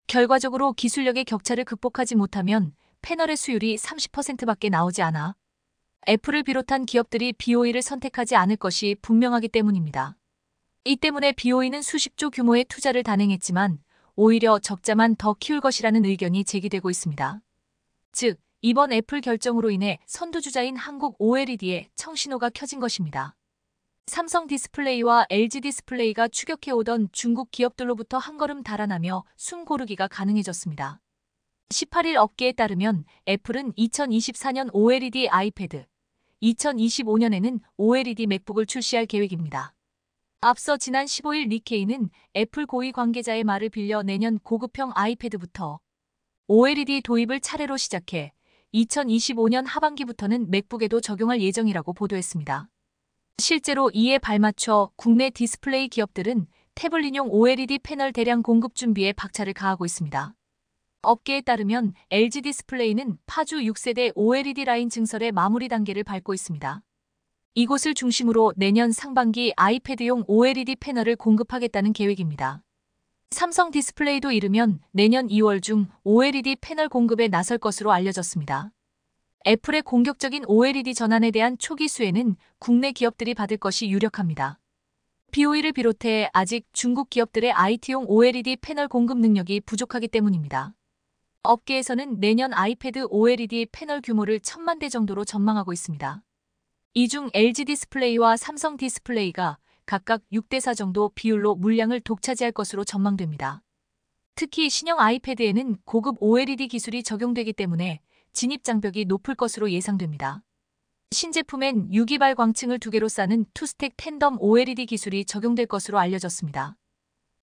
결과적으로 기술력의 격차를 극복하지 못하면 패널의 수율이 30%밖에 나오지 않아 애플을 비롯한 기업들이 BOE를 선택하지 않을 것이 분명하기 때문입니다. 이 때문에 BOE는 수십조 규모의 투자를 단행했지만 오히려 적자만 더 키울 것이라는 의견이 제기되고 있습니다. 즉, 이번 애플 결정으로 인해 선두주자인 한국 OLED에 청신호가 켜진 것입니다. 삼성 디스플레이와 LG 디스플레이가 추격해오던 중국 기업들로부터 한 걸음 달아나며 숨 고르기가 가능해졌습니다. 18일 업계에 따르면 애플은 2024년 OLED 아이패드, 2025년에는 OLED 맥북을 출시할 계획입니다. 앞서 지난 15일 니케이는 애플 고위 관계자의 말을 빌려 내년 고급형 아이패드부터 OLED 도입을 차례로 시작해 2025년 하반기부터는 맥북에도 적용할 예정이라고 보도했습니다. 실제로 이에 발맞춰 국내 디스플레이 기업들은 태블릿용 OLED 패널 대량 공급 준비에 박차를 가하고 있습니다. 업계에 따르면 LG 디스플레이는 파주 6세대 OLED 라인 증설의 마무리 단계를 밟고 있습니다. 이곳을 중심으로 내년 상반기 아이패드용 OLED 패널을 공급하겠다는 계획입니다. 삼성 디스플레이도 이르면 내년 2월 중 OLED 패널 공급에 나설 것으로 알려졌습니다. 애플의 공격적인 OLED 전환에 대한 초기 수혜는 국내 기업들이 받을 것이 유력합니다. BOE를 비롯해 아직 중국 기업들의 IT용 OLED 패널 공급 능력이 부족하기 때문입니다. 업계에서는 내년 아이패드 OLED 패널 규모를 1000만 대 정도로 전망하고 있습니다. 이 중 LG 디스플레이와 삼성 디스플레이가 각각 6대4 정도 비율로 물량을 독차지할 것으로 전망됩니다. 특히 신형 아이패드에는 고급 OLED 기술이 적용되기 때문에 진입 장벽이 높을 것으로 예상됩니다. 신제품엔 유기발 광층을 2개로 싸는 투스택 텐덤 OLED 기술이 적용될 것으로 알려졌습니다.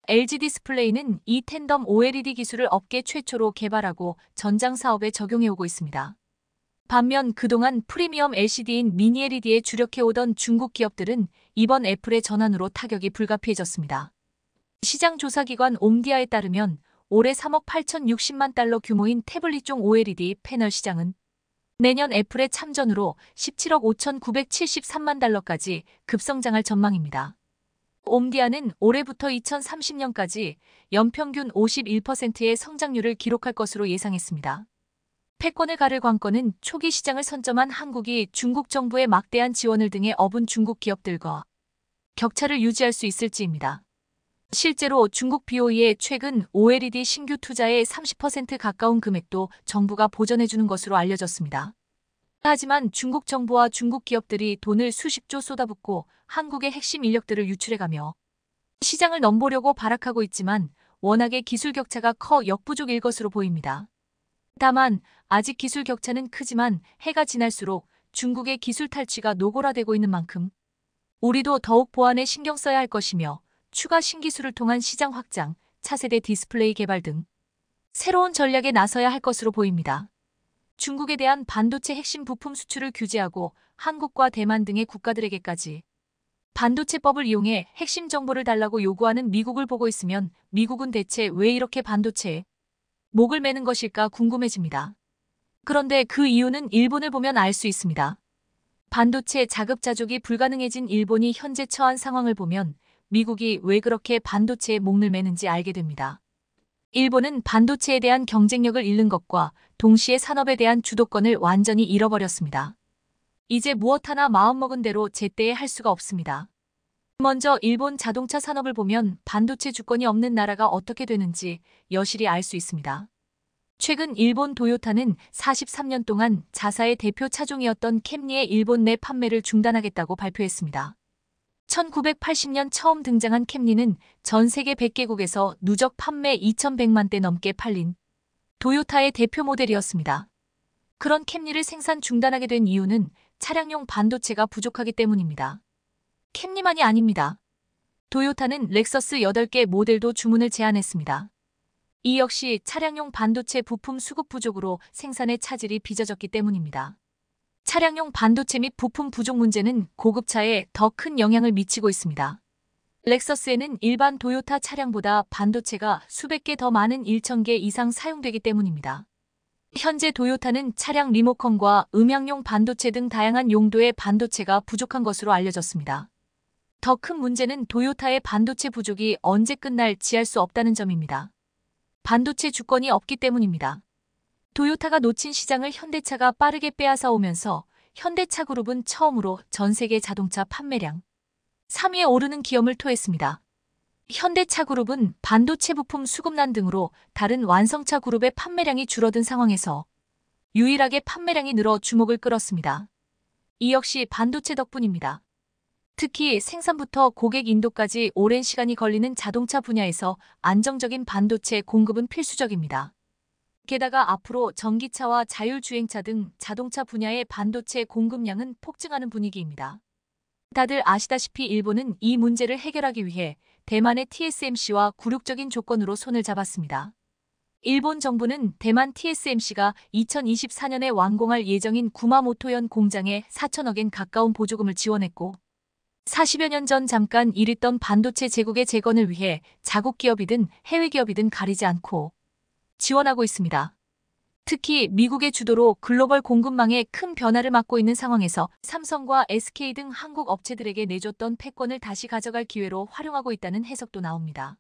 LG 디스플레이는 이 텐덤 OLED 기술을 업계 최초로 개발하고 전장 사업에 적용해오고 있습니다. 반면 그동안 프리미엄 LCD인 미니 LED에 주력해오던 중국 기업들은 이번 애플의 전환으로 타격이 불가피해졌습니다. 시장 조사기관 옴디아에 따르면 올해 3억 8,060만 달러 규모인 태블릿용 OLED 패널 시장은 내년 애플의 참전으로 17억 5,973만 달러까지 급성장할 전망입니다. 옴디아는 올해부터 2030년까지 연평균 51%의 성장률을 기록할 것으로 예상했습니다. 패권을 가를 관건은 초기 시장을 선점한 한국이 중국 정부의 막대한 지원을 등에 업은 중국 기업들과 격차를 유지할 수 있을지입니다. 실제로 중국 BOE의 최근 OLED 신규 투자의 30% 가까운 금액도 정부가 보전해주는 것으로 알려졌습니다. 하지만 중국 정부와 중국 기업들이 돈을 수십조 쏟아붓고 한국의 핵심 인력들을 유출해가며 시장을 넘보려고 발악하고 있지만 워낙에 기술 격차가 커 역부족일 것으로 보입니다. 다만 아직 기술 격차는 크지만 해가 지날수록 중국의 기술 탈취가 노골화되고 있는 만큼 우리도 더욱 보안에 신경 써야 할 것이며 추가 신기술을 통한 시장 확장, 차세대 디스플레이 개발 등 새로운 전략에 나서야 할 것으로 보입니다. 중국에 대한 반도체 핵심 부품 수출을 규제하고 한국과 대만 등의 국가들에게까지 반도체법을 이용해 핵심 정보를 달라고 요구하는 미국을 보고 있으면 미국은 대체 왜 이렇게 반도체에 목을 매는 것일까 궁금해집니다. 그런데 그 이유는 일본을 보면 알 수 있습니다. 반도체 자급자족이 불가능해진 일본이 현재 처한 상황을 보면 미국이 왜 그렇게 반도체에 목을 매는지 알게 됩니다. 일본은 반도체에 대한 경쟁력을 잃는 것과 동시에 산업에 대한 주도권을 완전히 잃어버렸습니다. 이제 무엇 하나 마음먹은 대로 제때에 할 수가 없습니다. 먼저 일본 자동차 산업을 보면 반도체 주권이 없는 나라가 어떻게 되는지 여실히 알 수 있습니다. 최근 일본 도요타는 43년 동안 자사의 대표 차종이었던 캠리의 일본 내 판매를 중단하겠다고 발표했습니다. 1980년 처음 등장한 캠리는 전 세계 100개국에서 누적 판매 2,100만 대 넘게 팔린 도요타의 대표 모델이었습니다. 그런 캠리를 생산 중단하게 된 이유는 차량용 반도체가 부족하기 때문입니다. 캠리만이 아닙니다. 도요타는 렉서스 8개 모델도 주문을 제한했습니다. 이 역시 차량용 반도체 부품 수급 부족으로 생산의 차질이 빚어졌기 때문입니다. 차량용 반도체 및 부품 부족 문제는 고급차에 더 큰 영향을 미치고 있습니다. 렉서스에는 일반 도요타 차량보다 반도체가 수백 개 더 많은 1,000개 이상 사용되기 때문입니다. 현재 도요타는 차량 리모컨과 음향용 반도체 등 다양한 용도의 반도체가 부족한 것으로 알려졌습니다. 더 큰 문제는 도요타의 반도체 부족이 언제 끝날지 알 수 없다는 점입니다. 반도체 주권이 없기 때문입니다. 도요타가 놓친 시장을 현대차가 빠르게 빼앗아 오면서 현대차 그룹은 처음으로 전 세계 자동차 판매량 3위에 오르는 기염을 토했습니다. 현대차 그룹은 반도체 부품 수급난 등으로 다른 완성차 그룹의 판매량이 줄어든 상황에서 유일하게 판매량이 늘어 주목을 끌었습니다. 이 역시 반도체 덕분입니다. 특히 생산부터 고객 인도까지 오랜 시간이 걸리는 자동차 분야에서 안정적인 반도체 공급은 필수적입니다. 게다가 앞으로 전기차와 자율주행차 등 자동차 분야의 반도체 공급량은 폭증하는 분위기입니다. 다들 아시다시피 일본은 이 문제를 해결하기 위해 대만의 TSMC와 굴욕적인 조건으로 손을 잡았습니다. 일본 정부는 대만 TSMC가 2024년에 완공할 예정인 구마모토현 공장에 4천억엔 가까운 보조금을 지원했고 40여 년 전 잠깐 일했던 반도체 제국의 재건을 위해 자국 기업이든 해외 기업이든 가리지 않고 지원하고 있습니다. 특히 미국의 주도로 글로벌 공급망에 큰 변화를 맞고 있는 상황에서 삼성과 SK 등 한국 업체들에게 내줬던 패권을 다시 가져갈 기회로 활용하고 있다는 해석도 나옵니다.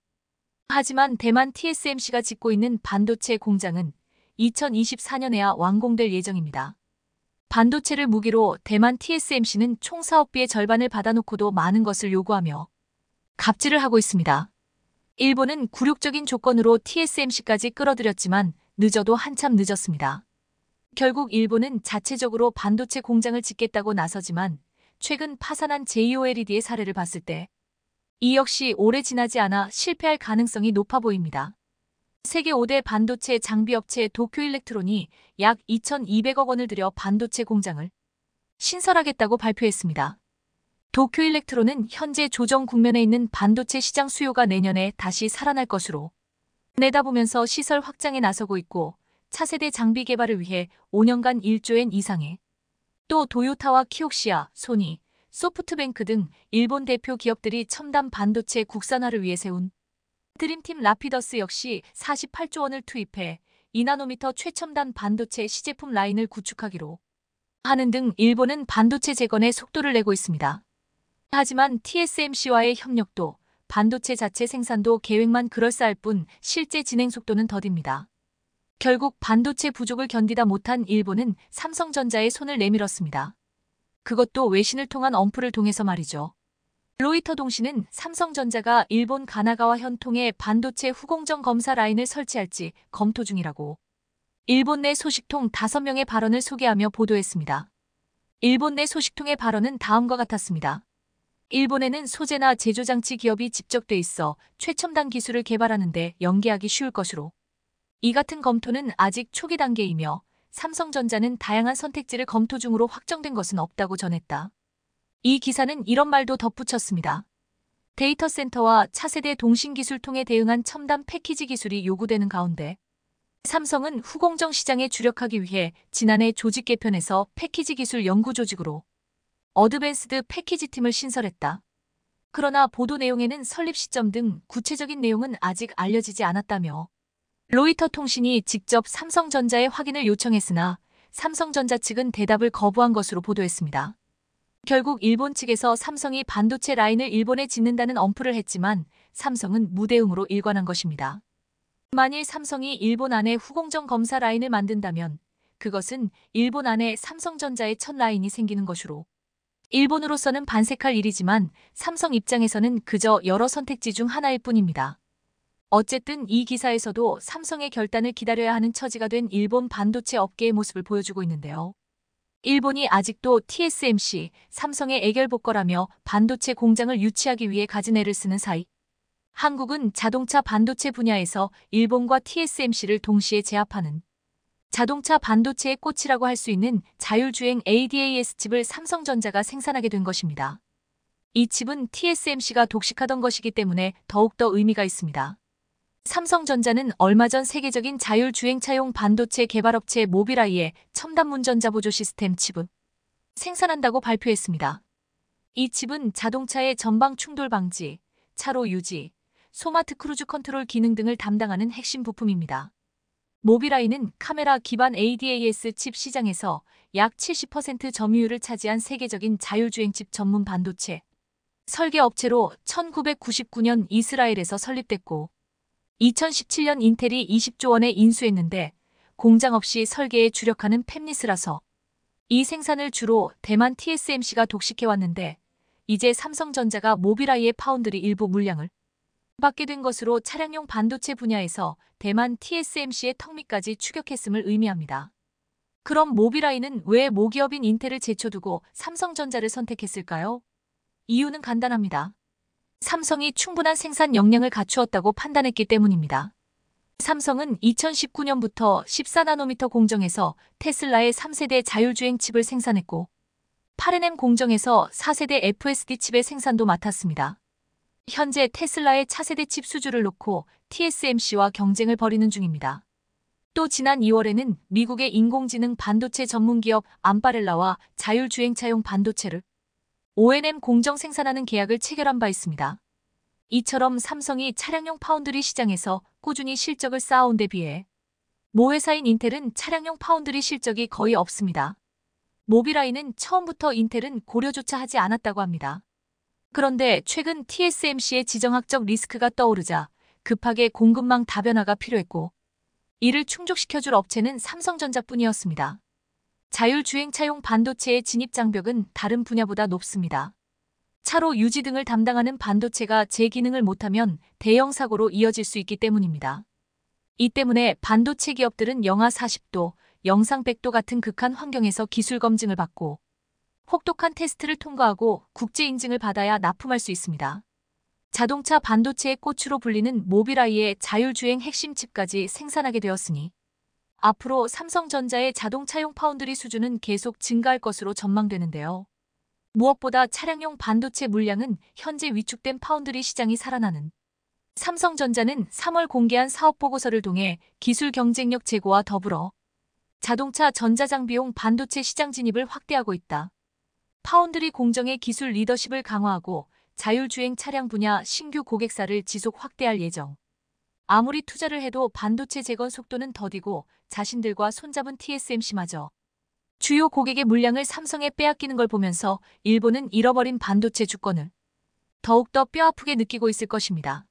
하지만 대만 TSMC가 짓고 있는 반도체 공장은 2024년에야 완공될 예정입니다. 반도체를 무기로 대만 TSMC는 총 사업비의 절반을 받아놓고도 많은 것을 요구하며 갑질을 하고 있습니다. 일본은 굴욕적인 조건으로 TSMC까지 끌어들였지만 늦어도 한참 늦었습니다. 결국 일본은 자체적으로 반도체 공장을 짓겠다고 나서지만 최근 파산한 JOLED의 사례를 봤을 때 이 역시 오래 지나지 않아 실패할 가능성이 높아 보입니다. 세계 5대 반도체 장비업체 도쿄일렉트론이 약 2,200억 원을 들여 반도체 공장을 신설하겠다고 발표했습니다. 도쿄일렉트론은 현재 조정 국면에 있는 반도체 시장 수요가 내년에 다시 살아날 것으로 내다보면서 시설 확장에 나서고 있고 차세대 장비 개발을 위해 5년간 1조엔 이상의 또 도요타와 키옥시아, 소니, 소프트뱅크 등 일본 대표 기업들이 첨단 반도체 국산화를 위해 세운 드림팀 라피더스 역시 48조 원을 투입해 2나노미터 최첨단 반도체 시제품 라인을 구축하기로 하는 등 일본은 반도체 재건에 속도를 내고 있습니다. 하지만 TSMC와의 협력도, 반도체 자체 생산도 계획만 그럴싸할 뿐 실제 진행 속도는 더딥니다. 결국 반도체 부족을 견디다 못한 일본은 삼성전자의 손을 내밀었습니다. 그것도 외신을 통한 엄프를 통해서 말이죠. 로이터 통신은 삼성전자가 일본 가나가와 현통에 반도체 후공정 검사 라인을 설치할지 검토 중이라고 일본 내 소식통 5명의 발언을 소개하며 보도했습니다. 일본 내 소식통의 발언은 다음과 같았습니다. 일본에는 소재나 제조장치 기업이 집적돼 있어 최첨단 기술을 개발하는데 연계하기 쉬울 것으로 이 같은 검토는 아직 초기 단계이며 삼성전자는 다양한 선택지를 검토 중으로 확정된 것은 없다고 전했다. 이 기사는 이런 말도 덧붙였습니다. 데이터 센터와 차세대 동신기술통에 대응한 첨단 패키지 기술이 요구되는 가운데 삼성은 후공정 시장에 주력하기 위해 지난해 조직 개편에서 패키지 기술 연구 조직으로 어드밴스드 패키지 팀을 신설했다. 그러나 보도 내용에는 설립 시점 등 구체적인 내용은 아직 알려지지 않았다며 로이터 통신이 직접 삼성전자에 확인을 요청했으나 삼성전자 측은 대답을 거부한 것으로 보도했습니다. 결국 일본 측에서 삼성이 반도체 라인을 일본에 짓는다는 엄프를 했지만 삼성은 무대응으로 일관한 것입니다. 만일 삼성이 일본 안에 후공정 검사 라인을 만든다면 그것은 일본 안에 삼성전자의 첫 라인이 생기는 것으로 일본으로서는 반색할 일이지만 삼성 입장에서는 그저 여러 선택지 중 하나일 뿐입니다. 어쨌든 이 기사에서도 삼성의 결단을 기다려야 하는 처지가 된 일본 반도체 업계의 모습을 보여주고 있는데요. 일본이 아직도 TSMC, 삼성의 애결복걸하며 반도체 공장을 유치하기 위해 가진 애를 쓰는 사이 한국은 자동차 반도체 분야에서 일본과 TSMC를 동시에 제압하는 자동차 반도체의 꽃이라고 할 수 있는 자율주행 ADAS 칩을 삼성전자가 생산하게 된 것입니다. 이 칩은 TSMC가 독식하던 것이기 때문에 더욱더 의미가 있습니다. 삼성전자는 얼마 전 세계적인 자율주행차용 반도체 개발업체 모비라이의 첨단 운전자 보조 시스템 칩을 생산한다고 발표했습니다. 이 칩은 자동차의 전방 충돌 방지, 차로 유지, 스마트 크루즈 컨트롤 기능 등을 담당하는 핵심 부품입니다. 모비라이는 카메라 기반 ADAS 칩 시장에서 약 70% 점유율을 차지한 세계적인 자율주행 칩 전문 반도체 설계 업체로 1999년 이스라엘에서 설립됐고 2017년 인텔이 20조 원에 인수했는데 공장 없이 설계에 주력하는 팹리스라서 이 생산을 주로 대만 TSMC가 독식해왔는데 이제 삼성전자가 모비라이의 파운드리 일부 물량을 받게 된 것으로 차량용 반도체 분야에서 대만 TSMC의 턱밑까지 추격했음을 의미합니다. 그럼 모비라이는 왜 모기업인 인텔을 제쳐두고 삼성전자를 선택했을까요? 이유는 간단합니다. 삼성이 충분한 생산 역량을 갖추었다고 판단했기 때문입니다. 삼성은 2019년부터 14나노미터 공정에서 테슬라의 3세대 자율주행 칩을 생산했고 8nm 공정에서 4세대 FSD 칩의 생산도 맡았습니다. 현재 테슬라의 차세대 칩 수주를 놓고 TSMC와 경쟁을 벌이는 중입니다. 또 지난 2월에는 미국의 인공지능 반도체 전문기업 암바렐라와 자율주행차용 반도체를 5nm 공정 생산하는 계약을 체결한 바 있습니다. 이처럼 삼성이 차량용 파운드리 시장에서 꾸준히 실적을 쌓아온 데 비해 모 회사인 인텔은 차량용 파운드리 실적이 거의 없습니다. 모비라이는 처음부터 인텔은 고려조차 하지 않았다고 합니다. 그런데 최근 TSMC의 지정학적 리스크가 떠오르자 급하게 공급망 다변화가 필요했고 이를 충족시켜줄 업체는 삼성전자뿐이었습니다. 자율주행차용 반도체의 진입 장벽은 다른 분야보다 높습니다. 차로 유지 등을 담당하는 반도체가 제 기능을 못하면 대형 사고로 이어질 수 있기 때문입니다. 이 때문에 반도체 기업들은 영하 40도, 영상 100도 같은 극한 환경에서 기술 검증을 받고 혹독한 테스트를 통과하고 국제 인증을 받아야 납품할 수 있습니다. 자동차 반도체의 꽃으로 불리는 모비라이의 자율주행 핵심 칩까지 생산하게 되었으니 앞으로 삼성전자의 자동차용 파운드리 수준은 계속 증가할 것으로 전망되는데요. 무엇보다 차량용 반도체 물량은 현재 위축된 파운드리 시장이 살아나는 삼성전자는 3월 공개한 사업보고서를 통해 기술 경쟁력 제고와 더불어 자동차 전자장비용 반도체 시장 진입을 확대하고 있다. 파운드리 공정의 기술 리더십을 강화하고 자율주행 차량 분야 신규 고객사를 지속 확대할 예정. 아무리 투자를 해도 반도체 재건 속도는 더디고 자신들과 손잡은 TSMC마저 주요 고객의 물량을 삼성에 빼앗기는 걸 보면서 일본은 잃어버린 반도체 주권을 더욱더 뼈아프게 느끼고 있을 것입니다.